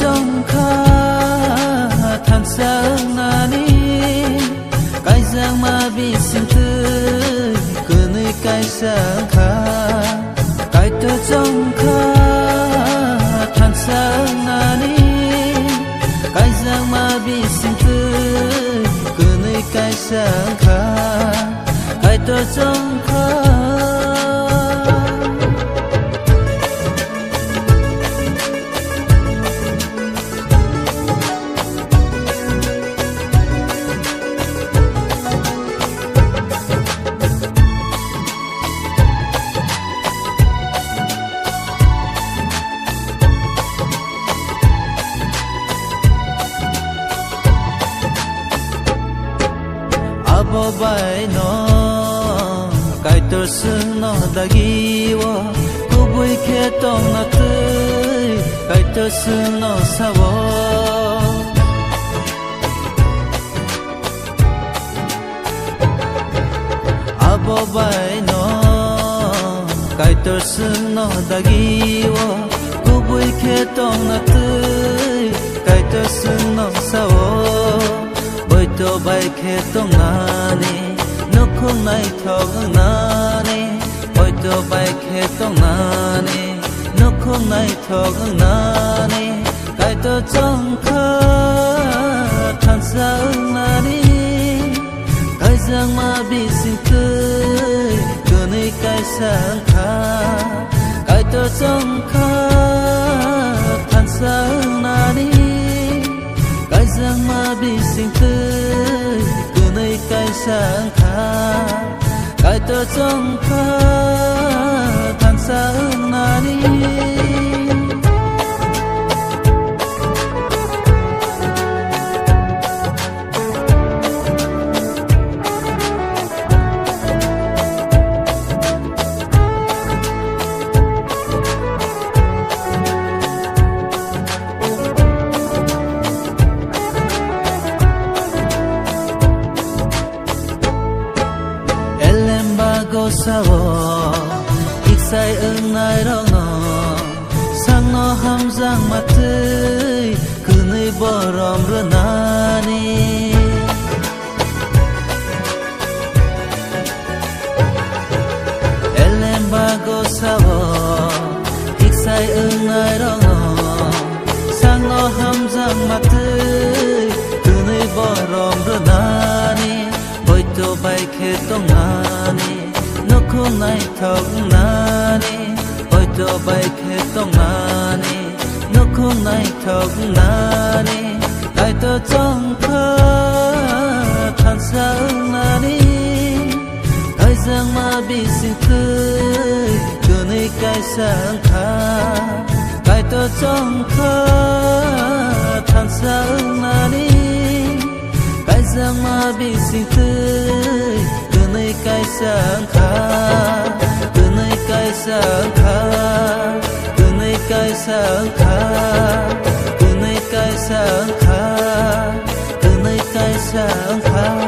trong kha than sáng nani cái giang ma bi sinh tư cứ nơi cái sáng kha cái tơ trong kha than sáng nani cái giang ma bi sinh tư cứ nơi cái sáng kha cái tơ trong kha abo bai no kai tor sun no dagiwa kubui ke tong na tui kai tor sun no sawo abo bai no kai tor sun no dagiwa kubui ke tong na tui kai tor sun no sawo bơi tô bay khe tông nani nước không nay thog nani bơi tô bay khe tông nani nước không nay thog nani cái tô trong khơ than sáng nani cái giang ma bị sinh tươi cứ nơi cái sáng kha cái tô trong khơ than sáng nani cái giang ma bị sinh tươi cứ nơi cái sáng kha cái tơ trong kha than sáng nani go sawo iksai ưng nai rong no sang no ham giang ma tươi cứ nơi borom ra nani elem ba go sawo iksai ưng nai rong no sang no ham giang ma tươi cứ nơi borom ra nani boi to bai khe tong nani nước không nay thog nani bơi tô bay khe tông nani nước không nay thog nani cái tơ trong khơ than sáng nani cái giang ma bị sinh tươi cứ nơi cái sáng kha cái tơ trong khơ than sáng nani cái giang ma bị sinh tươi nơi cái sáng kha từ nơi cái sáng kha từ nơi cái sáng kha từ nơi cái sáng kha từ nơi cái sáng kha